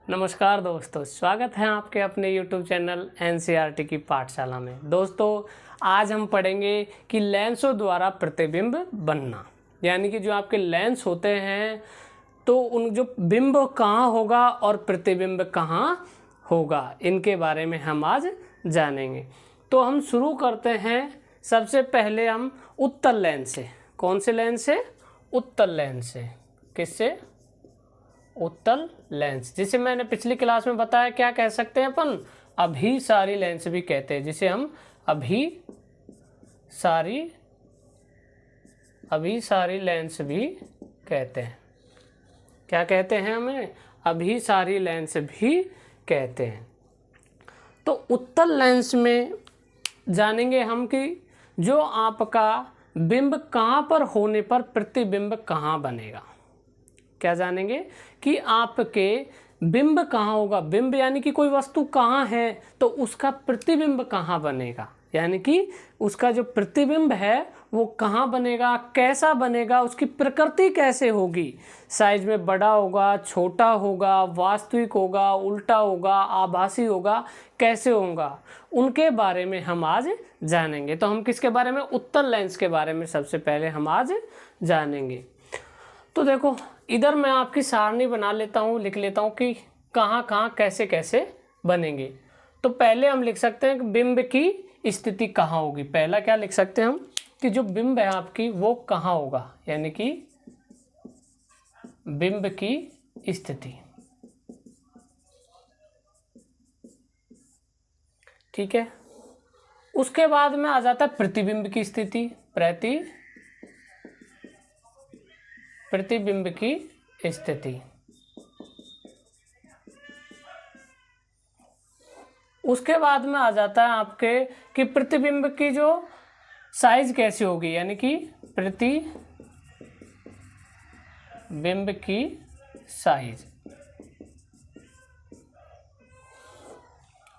नमस्कार दोस्तों, स्वागत है आपके अपने YouTube चैनल NCERT की पाठशाला में। दोस्तों, आज हम पढ़ेंगे कि लेंसों द्वारा प्रतिबिंब बनना, यानी कि जो आपके लेंस होते हैं तो उन जो बिंब कहाँ होगा और प्रतिबिंब कहाँ होगा, इनके बारे में हम आज जानेंगे। तो हम शुरू करते हैं। सबसे पहले हम उत्तल लेंस से। कौन से लेंस से? उत्तल लेंस से। किससे? उत्तल लेंस, जिसे मैंने पिछली क्लास में बताया क्या कह सकते हैं अपन? अभिसारी लेंस भी कहते हैं, जिसे हम अभिसारी लेंस भी कहते हैं। क्या कहते हैं? हमें अभिसारी लेंस भी कहते हैं। तो उत्तल लेंस में जानेंगे हम कि जो आपका बिंब कहाँ पर होने पर प्रतिबिंब कहाँ बनेगा। क्या जानेंगे? कि आपके बिंब कहाँ होगा। बिंब यानी कि कोई वस्तु कहाँ है तो उसका प्रतिबिंब कहाँ बनेगा, यानी कि उसका जो प्रतिबिंब है वो कहाँ बनेगा, कैसा बनेगा, उसकी प्रकृति कैसे होगी। साइज में बड़ा होगा, छोटा होगा, वास्तविक होगा, उल्टा होगा, आभासी होगा, कैसे होगा, उनके बारे में हम आज जानेंगे। तो हम किसके बारे में? उत्तल लेंस के बारे में सबसे पहले हम आज जानेंगे। तो देखो, इधर मैं आपकी सारणी बना लेता हूँ, लिख लेता हूँ कि कहाँ कहाँ कैसे कैसे बनेंगे। तो पहले हम लिख सकते हैं कि बिंब की स्थिति कहाँ होगी। पहला क्या लिख सकते हैं हम? कि जो बिंब है आपकी वो कहाँ होगा, यानी कि बिंब की स्थिति। ठीक है। उसके बाद में आ जाता है प्रतिबिंब की स्थिति। प्रतिबिंब की स्थिति। उसके बाद में आ जाता है आपके कि प्रतिबिंब की जो साइज कैसी होगी, यानी कि प्रतिबिंब की साइज।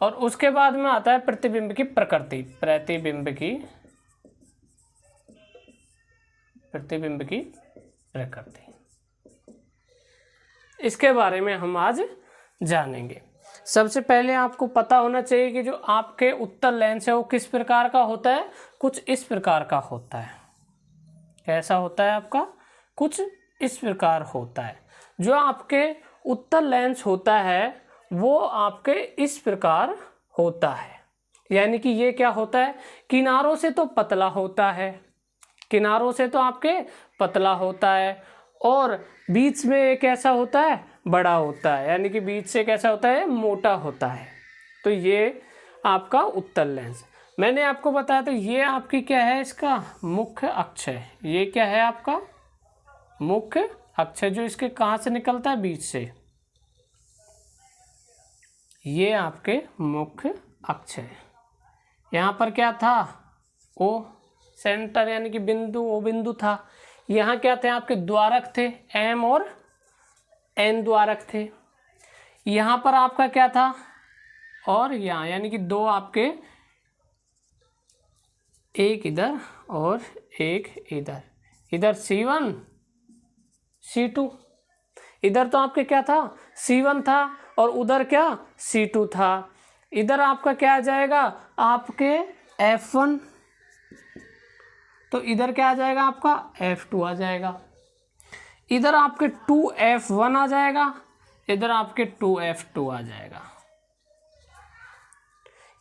और उसके बाद में आता है प्रतिबिंब की प्रकृति। प्रतिबिंब की प्रकृति, इसके बारे में हम आज जानेंगे। सबसे पहले आपको पता होना चाहिए कि जो आपके उत्तल लेंस है वो किस प्रकार का होता है। कुछ इस प्रकार का होता है। कैसा होता है आपका? कुछ इस प्रकार होता है। जो आपके उत्तल लेंस होता है वो आपके इस प्रकार होता है, यानी कि ये क्या होता है? किनारों से तो पतला होता है, किनारों से तो आपके पतला होता है, और बीच में एक ऐसा होता है बड़ा होता है, यानी कि बीच से कैसा होता है? मोटा होता है। तो ये आपका उत्तल लेंस मैंने आपको बताया। तो ये आपकी क्या है? इसका मुख्य अक्ष है। ये क्या है? आपका मुख्य अक्ष है, जो इसके कहाँ से निकलता है? बीच से। ये आपके मुख्य अक्ष है। यहाँ पर क्या था? ओ सेंटर, यानी कि बिंदु, ओ बिंदु था। यहाँ क्या थे? आपके द्वारक थे, एम और एन द्वारक थे। यहाँ पर आपका क्या था? और यहाँ, यानी कि दो आपके, एक इधर और एक इधर। इधर C1 C2। इधर तो आपके क्या था? C1 था, और उधर क्या? C2 था। इधर आपका क्या आ जाएगा? आपके F1, तो इधर क्या आ जाएगा? आपका F2 आ जाएगा। इधर आपके 2F1 आ जाएगा, इधर आपके 2F2 आ जाएगा।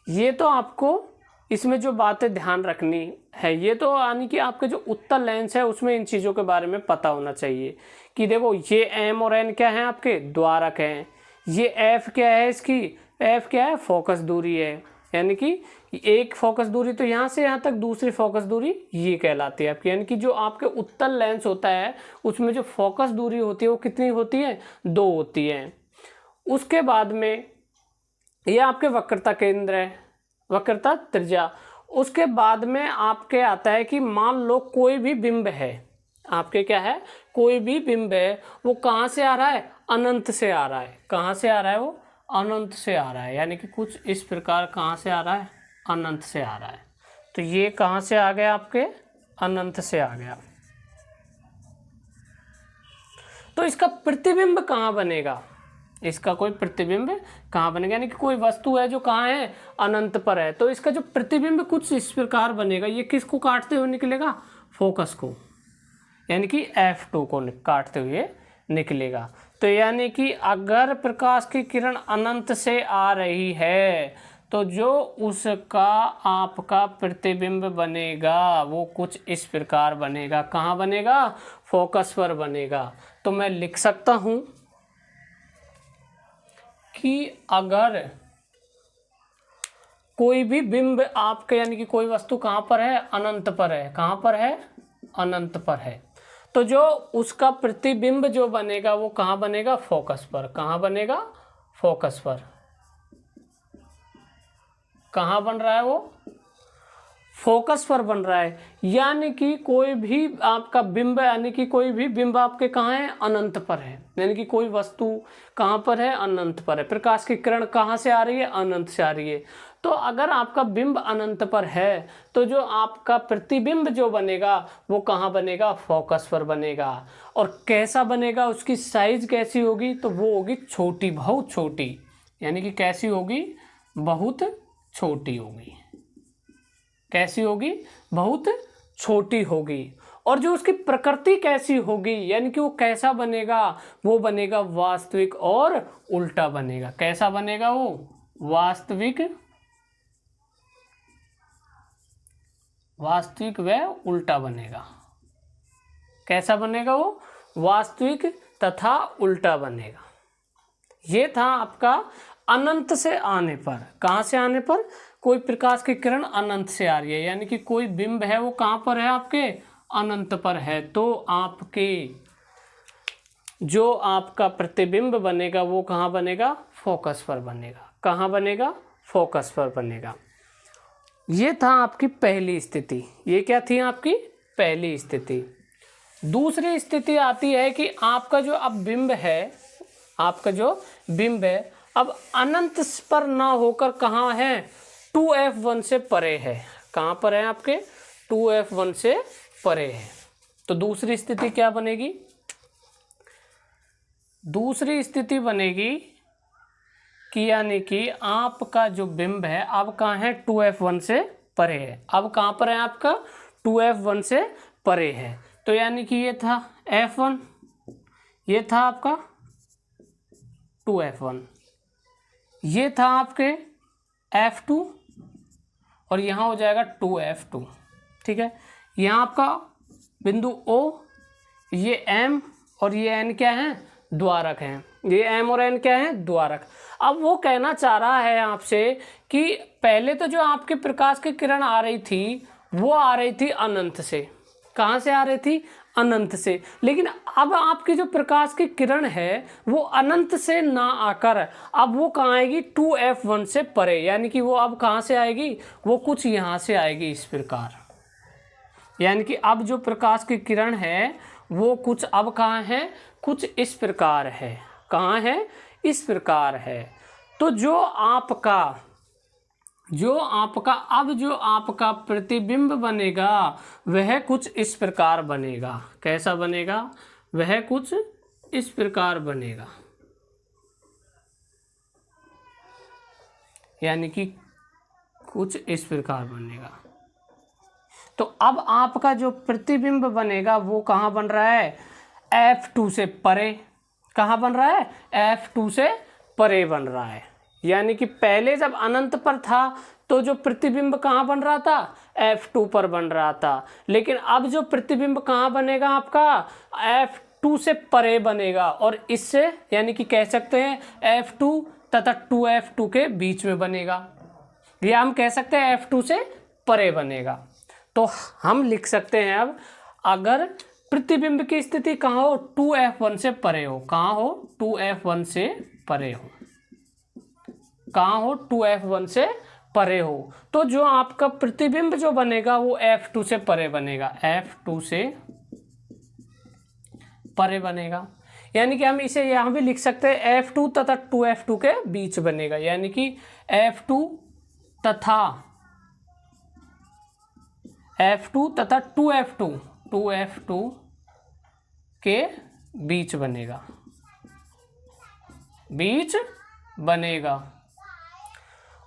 ये तो आपको इसमें जो बातें ध्यान रखनी है, ये तो यानी कि आपके जो उत्तल लेंस है उसमें इन चीज़ों के बारे में पता होना चाहिए कि देखो, ये M और N क्या है? आपके द्वारक हैं। ये F क्या है? इसकी F क्या है? फोकस दूरी है, यानी कि एक फोकस दूरी तो यहाँ से यहाँ तक, दूसरी फोकस दूरी ये कहलाती है आपकी। यानी कि जो आपके उत्तल लेंस होता है उसमें जो फोकस दूरी होती है वो कितनी होती है? 2 होती है। उसके बाद में ये आपके वक्रता केंद्र है, वक्रता त्रिज्या। उसके बाद में आपके आता है कि मान लो कोई भी बिंब है, आपके क्या है? कोई भी बिंब है, वो कहाँ से आ रहा है? अनंत से आ रहा है। कहाँ से आ रहा है? वो अनंत से आ रहा है, यानी कि कुछ इस प्रकार कहाँ से आ रहा है? अनंत से आ रहा है। तो ये कहाँ से आ गया? आपके अनंत से आ गया। तो इसका प्रतिबिंब कहाँ बनेगा? इसका कोई प्रतिबिंब कहाँ बनेगा, यानी कि कोई वस्तु है जो कहाँ है, अनंत पर है, तो इसका जो प्रतिबिंब कुछ इस प्रकार बनेगा। ये किसको काटते हुए निकलेगा, फोकस को, यानी कि F2 को काटते हुए निकलेगा। तो यानी कि अगर प्रकाश की किरण अनंत से आ रही है तो जो उसका आपका प्रतिबिंब बनेगा वो कुछ इस प्रकार बनेगा। कहाँ बनेगा, फोकस पर बनेगा। तो मैं लिख सकता हूँ कि अगर कोई भी बिंब आपके, यानी कि कोई वस्तु कहाँ पर है, अनंत पर है, कहाँ पर है, अनंत पर है, तो जो उसका प्रतिबिंब जो बनेगा वो कहाँ बनेगा, फोकस पर। कहाँ बनेगा, फोकस पर। कहाँ बन रहा है वो, फोकस पर बन रहा है। यानी कि कोई भी आपका बिंब, यानी कि कोई भी बिंब आपके कहाँ है, अनंत पर है, यानी कि कोई वस्तु कहाँ पर है, अनंत पर है। प्रकाश की किरण कहाँ से आ रही है, अनंत से आ रही है। तो अगर आपका बिंब अनंत पर है तो जो आपका प्रतिबिंब जो बनेगा वो कहाँ बनेगा, फोकस पर बनेगा। और कैसा बनेगा, उसकी साइज कैसी होगी, तो वो होगी छोटी, बहुत छोटी। यानी कि कैसी होगी, बहुत छोटी होगी। कैसी होगी, बहुत छोटी होगी। और जो उसकी प्रकृति कैसी होगी, यानी कि वो कैसा बनेगा, वो बनेगा वास्तविक और उल्टा बनेगा। कैसा बनेगा वो, वास्तविक व उल्टा बनेगा। कैसा बनेगा वो, वास्तविक तथा उल्टा बनेगा। ये था आपका अनंत से आने पर। कहाँ से आने पर, कोई प्रकाश की किरण अनंत से आ रही है, यानी कि कोई बिंब है वो कहाँ पर है, आपके अनंत पर है, तो आपके जो आपका प्रतिबिंब बनेगा वो कहाँ बनेगा, फोकस पर बनेगा। कहाँ बनेगा, फोकस पर बनेगा। ये था आपकी पहली स्थिति। ये क्या थी आपकी पहली स्थिति। दूसरी स्थिति आती है कि आपका जो अब बिंब है, आपका जो बिंब है अब अनंत पर ना होकर कहाँ है, 2F1 से परे है। कहाँ पर है आपके, 2F1 से परे है। तो दूसरी स्थिति क्या बनेगी, दूसरी स्थिति बनेगी कि यानी कि आपका जो बिंब है अब कहाँ है, 2F1 से परे है। अब कहाँ पर है आपका, 2F1 से परे है। तो यानी कि ये था F1, ये था आपका 2F1, ये था आपके F2 और यहाँ हो जाएगा 2F2। ठीक है, यहाँ आपका बिंदु O, ये M और ये N क्या है, द्वारक हैं। ये M और N क्या है, द्वारक। अब वो कहना चाह रहा है आपसे कि पहले तो जो आपके प्रकाश की किरण आ रही थी वो आ रही थी अनंत से। कहाँ से आ रही थी, अनंत से। लेकिन अब आपकी जो प्रकाश की किरण है वो अनंत से ना आकर अब वो कहाँ आएगी, 2F1 से परे। यानी कि वो अब कहाँ से आएगी, वो कुछ यहाँ से आएगी इस प्रकार। यानी कि अब जो प्रकाश की किरण है वो कुछ अब कहाँ है, कुछ इस प्रकार है। कहाँ है, इस प्रकार है। तो जो आपका अब जो आपका प्रतिबिंब बनेगा वह कुछ इस प्रकार बनेगा। कैसा बनेगा, वह कुछ इस प्रकार बनेगा। यानी कि कुछ इस प्रकार बनेगा। तो अब आपका जो प्रतिबिंब बनेगा वो कहाँ बन रहा है, F2 से परे। कहाँ बन रहा है, F2 से परे बन रहा है। यानी कि पहले जब अनंत पर था तो जो प्रतिबिंब कहाँ बन रहा था, F2 पर बन रहा था। लेकिन अब जो प्रतिबिंब कहाँ बनेगा आपका, F2 से परे बनेगा। और इससे यानी कि कह सकते हैं F2 तथा 2F2 के बीच में बनेगा, या हम कह सकते हैं F2 से परे बनेगा। तो हम लिख सकते हैं अब, अगर प्रतिबिंब की स्थिति कहाँ हो, 2F1 से परे हो। कहाँ हो, 2F1 से परे हो। कहाँ हो, 2F1 से परे हो। तो जो आपका प्रतिबिंब जो बनेगा वो F2 से परे बनेगा। F2 से परे बनेगा। यानी कि हम इसे यहाँ भी लिख सकते हैं F2 तथा 2F2 के बीच बनेगा। यानी कि F2 तथा 2F2 के बीच बनेगा। बीच बनेगा।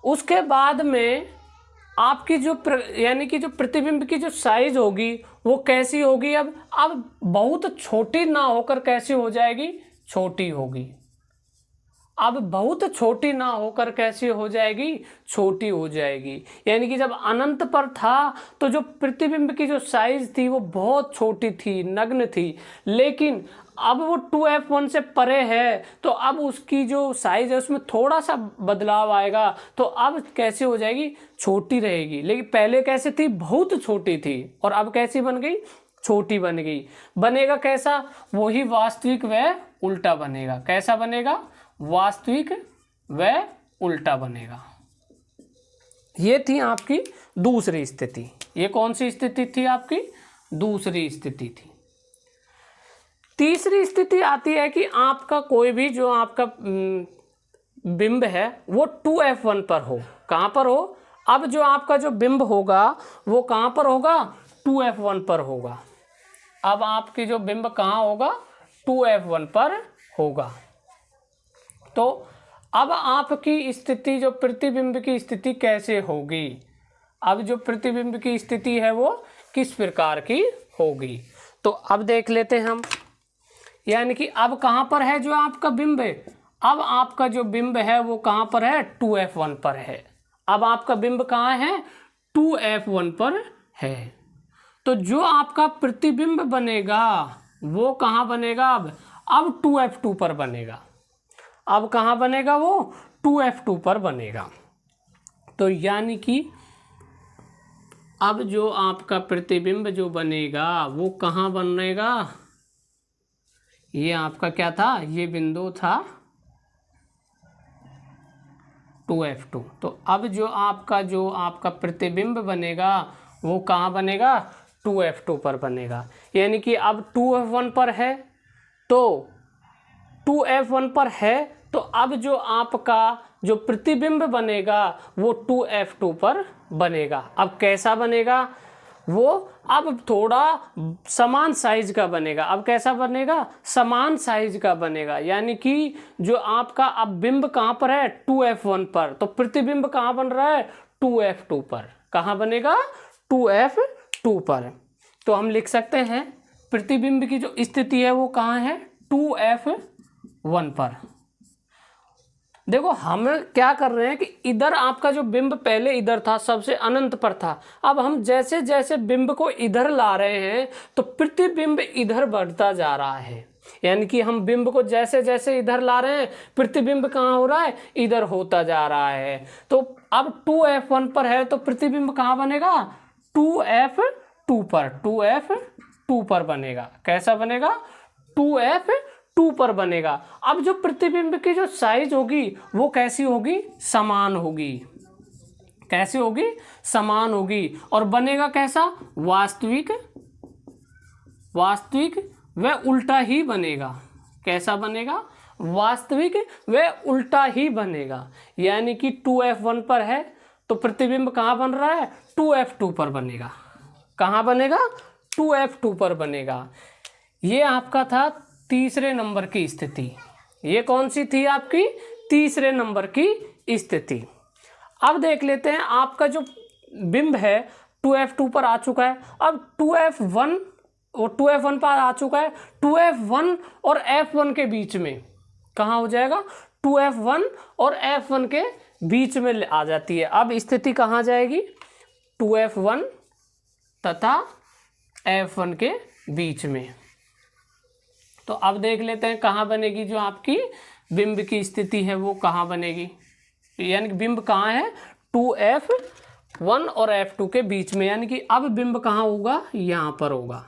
उसके बाद में आपकी जो यानी कि जो प्रतिबिंब की जो साइज होगी वो कैसी होगी, अब बहुत छोटी ना होकर कैसी हो जाएगी, छोटी होगी। अब बहुत छोटी ना होकर कैसी हो जाएगी, छोटी हो जाएगी। यानी कि जब अनंत पर था तो जो प्रतिबिंब की जो साइज थी वो बहुत छोटी थी, नग्न थी, लेकिन अब वो 2f1 से परे है तो अब उसकी जो साइज है उसमें थोड़ा सा बदलाव आएगा, तो अब कैसी हो जाएगी, छोटी रहेगी। लेकिन पहले कैसे थी, बहुत छोटी थी, और अब कैसी बन गई, छोटी बन गई। बनेगा कैसा, वही वास्तविक व उल्टा बनेगा। कैसा बनेगा, वास्तविक व उल्टा बनेगा। ये थी आपकी दूसरी स्थिति। ये कौन सी स्थिति थी, आपकी दूसरी स्थिति थी। तीसरी स्थिति आती है कि आपका कोई भी जो आपका बिंब है वो 2f1 पर हो। कहाँ पर हो, अब जो आपका जो बिंब होगा वो कहाँ पर होगा, 2f1 पर होगा। अब आपकी जो बिंब कहाँ होगा, 2f1 पर होगा। तो अब आपकी स्थिति, जो प्रतिबिंब की स्थिति कैसे होगी, अब जो प्रतिबिंब की स्थिति है वो किस प्रकार की होगी, तो अब देख लेते हैं हम। यानी कि अब कहाँ पर है जो आपका बिंब है, अब आपका जो बिंब है वो कहाँ पर है, 2f1 पर है। अब आपका बिंब कहाँ है, 2f1 पर है। तो जो आपका प्रतिबिंब बनेगा वो कहाँ बनेगा, अब 2f2 पर बनेगा। अब कहाँ बनेगा, वो 2f2 पर बनेगा। तो यानी कि अब जो आपका प्रतिबिंब जो बनेगा वो कहाँ बनेगा, ये आपका क्या था, ये बिंदु था 2f2। तो अब जो आपका प्रतिबिंब बनेगा वो कहाँ बनेगा, 2f2 पर बनेगा। यानी कि अब 2f1 पर है, तो 2f1 पर है, तो अब जो आपका जो प्रतिबिंब बनेगा वो 2f2 पर बनेगा। अब कैसा बनेगा, वो अब थोड़ा समान साइज का बनेगा। अब कैसा बनेगा, समान साइज का बनेगा। यानी कि जो आपका अब बिंब कहाँ पर है, 2f1 पर, तो प्रतिबिंब कहाँ बन रहा है, 2f2 पर। कहाँ बनेगा, 2f2 पर। तो हम लिख सकते हैं प्रतिबिंब की जो स्थिति है वो कहाँ है, 2f1 पर। देखो हम क्या कर रहे हैं कि इधर आपका जो बिंब पहले इधर था, सबसे अनंत पर था, अब हम जैसे जैसे बिंब को इधर ला रहे हैं तो प्रतिबिंब इधर बढ़ता जा रहा है। यानी कि हम बिंब को जैसे जैसे इधर ला रहे हैं, प्रतिबिंब कहाँ हो रहा है, इधर होता जा रहा है। तो अब 2f1 पर है तो प्रतिबिंब कहाँ बनेगा, 2f2 पर, 2f2 पर बनेगा। कैसा बनेगा, 2f2 पर बनेगा। अब जो प्रतिबिंब की जो साइज होगी वो कैसी होगी, समान होगी। कैसी होगी, समान होगी। और बनेगा कैसा, वास्तविक व उल्टा ही बनेगा। कैसा बनेगा, वास्तविक व उल्टा ही बनेगा। यानी कि 2f1 पर है तो प्रतिबिंब कहाँ बन रहा है, 2f2 पर बनेगा। कहाँ बनेगा, 2f2 पर बनेगा। ये आपका था तीसरे नंबर की स्थिति। ये कौन सी थी आपकी, तीसरे नंबर की स्थिति। अब देख लेते हैं आपका जो बिंब है 2f2 पर आ चुका है। अब 2f1 और 2f1 पर आ चुका है, 2f1 और f1 के बीच में कहाँ हो जाएगा, 2f1 और f1 के बीच में आ जाती है। अब स्थिति कहाँ जाएगी, 2f1 तथा f1 के बीच में। तो अब देख लेते हैं कहाँ बनेगी जो आपकी बिंब की स्थिति है वो कहाँ बनेगी। यानी कि बिंब कहाँ है, 2f1 और f2 के बीच में। यानी कि अब बिंब कहाँ होगा, यहाँ पर होगा।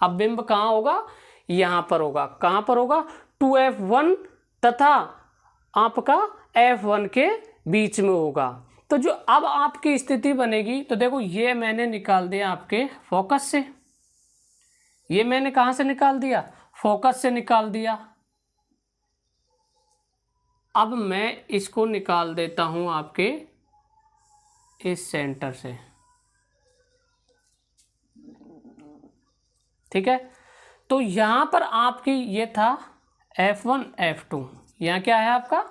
अब बिंब कहाँ होगा, यहाँ पर होगा। कहाँ पर होगा, 2f1 तथा आपका f1 के बीच में होगा। तो जो अब आपकी स्थिति बनेगी, तो देखो ये मैंने निकाल दिया आपके फोकस से। ये मैंने कहाँ से निकाल दिया, फोकस से निकाल दिया। अब मैं इसको निकाल देता हूं आपके इस सेंटर से। ठीक है, तो यहां पर आपकी ये था f1 f2, यहाँ क्या है आपका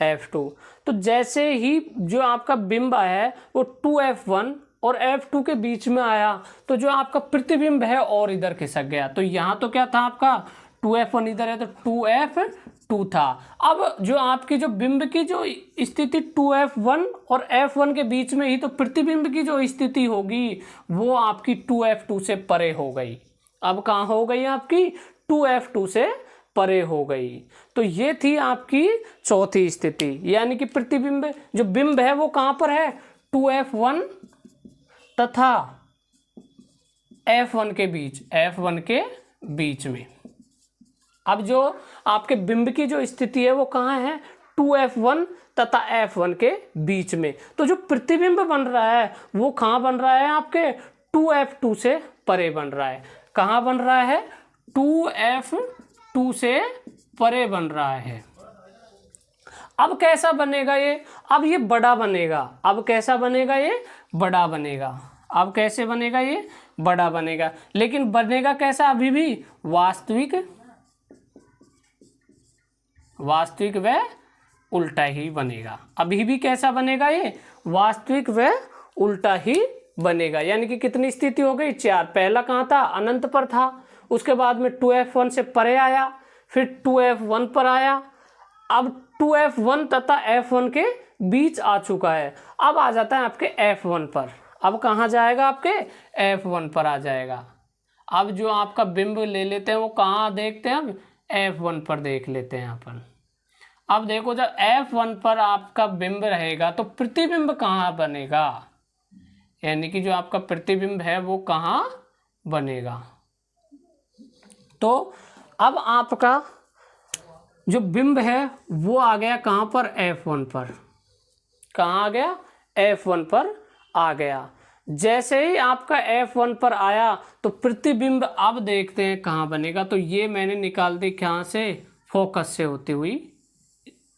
F2। तो जैसे ही जो आपका बिंब है वो 2F1 और F2 के बीच में आया तो जो आपका प्रतिबिंब है और इधर खिसक गया। तो यहाँ तो क्या था आपका 2F1 इधर है तो 2F2 था। अब जो आपकी जो बिंब की जो स्थिति 2F1 और F1 के बीच में ही, तो प्रतिबिंब की जो स्थिति होगी वो आपकी 2F2 से परे हो गई। अब कहाँ हो गई आपकी 2F2 से परे हो गई। तो ये थी आपकी चौथी स्थिति, यानी कि प्रतिबिंब जो बिंब है वो कहाँ पर है 2F1 तथा F1 के बीच, F1 के बीच में। अब जो आपके बिंब की जो स्थिति है वो कहाँ है 2F1 तथा F1 के बीच में। तो जो प्रतिबिंब बन रहा है वो कहाँ बन रहा है आपके 2F2 से परे बन रहा है। कहाँ बन रहा है 2F2 से परे बन रहा है। अब कैसा बनेगा ये, अब ये बड़ा बनेगा। अब कैसा बनेगा ये बड़ा बनेगा। अब कैसे बनेगा ये बड़ा बनेगा, लेकिन बनेगा कैसा अभी भी वास्तविक व उल्टा ही बनेगा। अभी भी कैसा बनेगा ये वास्तविक व उल्टा ही बनेगा। यानी कि कितनी स्थिति हो गई 4। पहला कहाँ था अनंत पर था, उसके बाद में 2F1 से परे आया, फिर 2F1 पर आया, अब 2F1 तथा F1 के बीच आ चुका है। अब आ जाता है आपके F1 पर। अब कहाँ जाएगा आपके F1 पर आ जाएगा। अब जो आपका बिंब ले लेते हैं वो कहाँ देखते हैं, अब F1 पर देख लेते हैं अपन। अब देखो जब F1 पर आपका बिंब रहेगा तो प्रतिबिंब कहाँ बनेगा, यानी कि जो आपका प्रतिबिंब है वो कहाँ बनेगा। तो अब आपका जो बिंब है वो आ गया कहाँ पर F1 पर। कहाँ आ गया F1 पर आ गया। जैसे ही आपका F1 पर आया तो प्रतिबिंब अब देखते हैं कहाँ बनेगा। तो ये मैंने निकाल दी कहाँ से, फोकस से होती हुई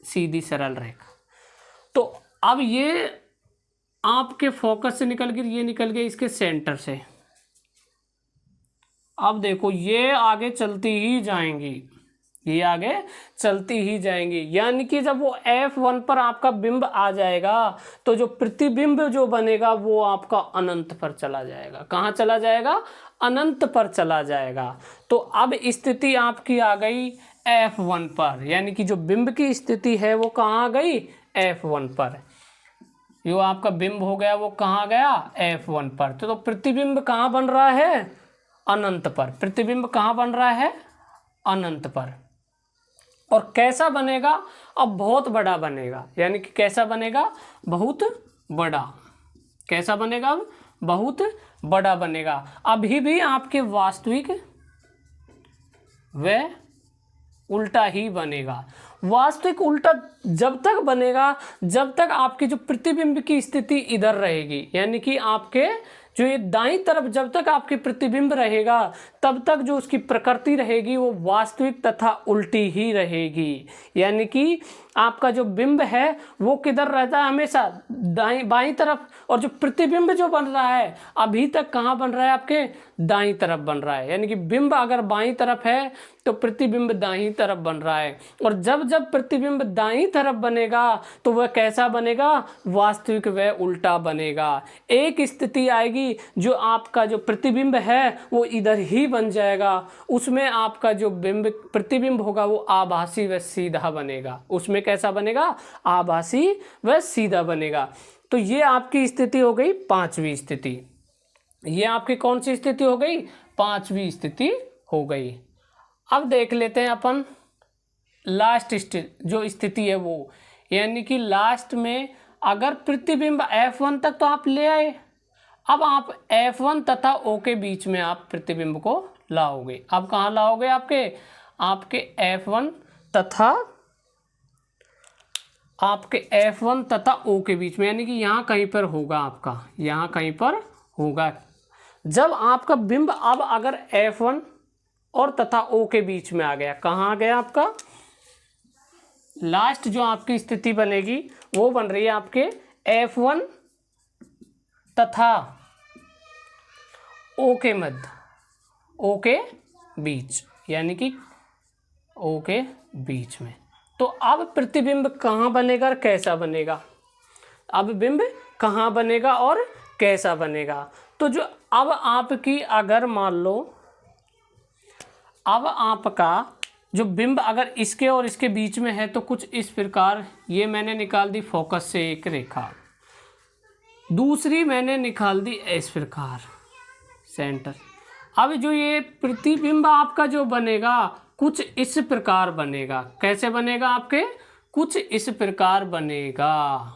सीधी सरल रेखा। तो अब ये आपके फोकस से निकल गई, ये निकल गई इसके सेंटर से। अब देखो ये आगे चलती ही जाएंगी, ये आगे चलती ही जाएंगी। यानी कि जब वो F1 पर आपका बिंब आ जाएगा तो जो प्रतिबिंब जो बनेगा वो आपका अनंत पर चला जाएगा। कहाँ चला जाएगा, अनंत पर चला जाएगा। तो अब स्थिति आपकी आ गई F1 पर, यानी कि जो बिंब की स्थिति है वो कहाँ आ गई F1 पर। जो आपका बिंब हो गया वो कहाँ गया F1 पर। तो प्रतिबिंब कहाँ बन रहा है, अनंत पर। प्रतिबिंब कहाँ बन रहा है, अनंत पर। और कैसा बनेगा, अब बहुत बड़ा बनेगा। यानी कि कैसा बनेगा, बहुत बड़ा। कैसा बनेगा, अब बहुत बड़ा बनेगा। अभी भी आपके वास्तविक व उल्टा ही बनेगा। वास्तविक उल्टा जब तक बनेगा जब तक आपकी जो प्रतिबिंब की स्थिति इधर रहेगी, यानी कि आपके जो ये दाईं तरफ जब तक आपके प्रतिबिंब रहेगा तब तक जो उसकी प्रकृति रहेगी वो वास्तविक तथा उल्टी ही रहेगी। यानी कि आपका जो बिंब है वो किधर रहता है, हमेशा दाईं बाईं तरफ। और जो प्रतिबिंब जो बन रहा है अभी तक कहाँ बन रहा है, आपके दाईं तरफ बन रहा है। यानी कि बिंब अगर बाईं तरफ है तो प्रतिबिंब दाईं तरफ बन रहा है। और जब जब प्रतिबिंब दाईं तरफ बनेगा तो वह कैसा बनेगा, वास्तविक व उल्टा बनेगा। एक स्थिति आएगी जो आपका जो प्रतिबिंब है वो इधर ही बन जाएगा, उसमें आपका जो बिंब प्रतिबिंब होगा वो आभासी व सीधा बनेगा। उसमें कैसा बनेगा, आभासी व सीधा बनेगा। तो ये आपकी स्थिति हो गई पांचवी स्थिति। ये आपकी कौन सी स्थिति हो गई, पांचवी स्थिति हो गई। अब देख लेते हैं अपन लास्ट जो स्थिति है वो, यानी कि लास्ट में अगर प्रतिबिंब F1 तक तो आप ले आए, अब आप F1 तथा O के बीच में आप प्रतिबिंब को लाओगे। अब कहाँ लाओगे, आपके F1 तथा O के बीच में, यानी कि यहाँ कहीं पर होगा आपका, यहाँ कहीं पर होगा। जब आपका बिंब अब अगर F1 और तथा O के बीच में आ गया, कहाँ आ गया आपका, लास्ट जो आपकी स्थिति बनेगी वो बन रही है आपके F1 तथा O के मध्य, O के बीच, यानी कि O के बीच में। तो अब प्रतिबिंब कहाँ बनेगा और कैसा बनेगा, अब बिंब कहाँ बनेगा और कैसा बनेगा। तो जो अब आपकी अगर मान लो अब आपका जो बिंब अगर इसके और इसके बीच में है तो कुछ इस प्रकार, ये मैंने निकाल दी फोकस से एक रेखा, दूसरी मैंने निकाल दी इस प्रकार सेंटर। अब जो ये प्रतिबिंब आपका जो बनेगा कुछ इस प्रकार बनेगा, कैसे बनेगा आपके, कुछ इस प्रकार बनेगा,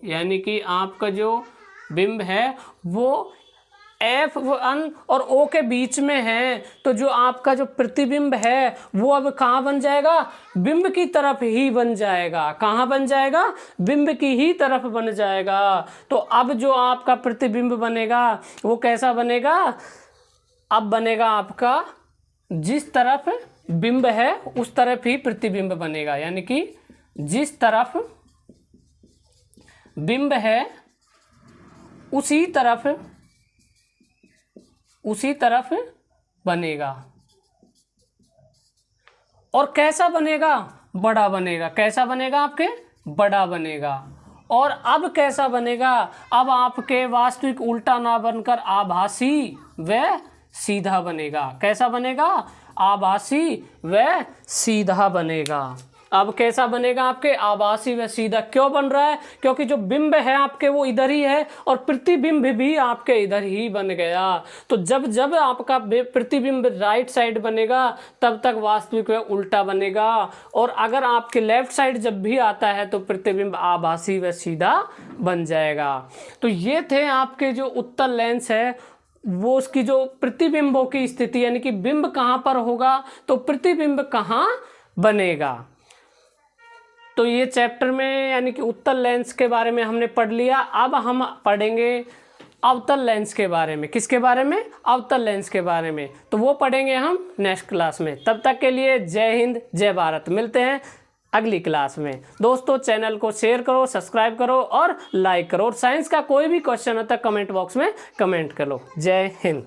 यानी कि आपका जो बिंब है वो F1 और O के बीच में है, तो जो आपका जो प्रतिबिंब है वो अब कहाँ बन जाएगा, बिंब की तरफ ही बन जाएगा। कहाँ बन जाएगा, बिंब की ही तरफ बन जाएगा। तो अब जो आपका प्रतिबिंब बनेगा वो कैसा बनेगा, अब बनेगा आपका जिस तरफ बिंब है उस तरफ ही प्रतिबिंब बनेगा, यानी कि जिस तरफ बिंब है उसी तरफ बनेगा। और कैसा बनेगा, बड़ा बनेगा। कैसा बनेगा, आपके बड़ा बनेगा। और अब कैसा बनेगा, अब आपके वास्तविक उल्टा ना बनकर आभासी व सीधा बनेगा। कैसा बनेगा, आभासी व सीधा बनेगा। अब कैसा बनेगा, आपके आभासी व सीधा। क्यों बन रहा है, क्योंकि जो बिंब है आपके वो इधर ही है और प्रतिबिंब भी आपके इधर ही बन गया। तो जब जब आपका प्रतिबिंब राइट साइड बनेगा तब तक वास्तविक व उल्टा बनेगा, और अगर आपके लेफ्ट साइड जब भी आता है तो प्रतिबिंब आभासी व सीधा बन जाएगा। तो ये थे आपके जो उत्तल लेंस है वो उसकी जो प्रतिबिंबों की स्थिति, यानी कि बिंब कहाँ पर होगा तो प्रतिबिंब कहाँ बनेगा। तो ये चैप्टर में यानी कि उत्तल लेंस के बारे में हमने पढ़ लिया। अब हम पढ़ेंगे अवतल लेंस के बारे में। किसके बारे में, अवतल लेंस के बारे में। तो वो पढ़ेंगे हम नेक्स्ट क्लास में। तब तक के लिए जय हिंद जय भारत। मिलते हैं अगली क्लास में। दोस्तों चैनल को शेयर करो, सब्सक्राइब करो और लाइक करो, और साइंस का कोई भी क्वेश्चन होता है कमेंट बॉक्स में कमेंट करो। जय हिंद।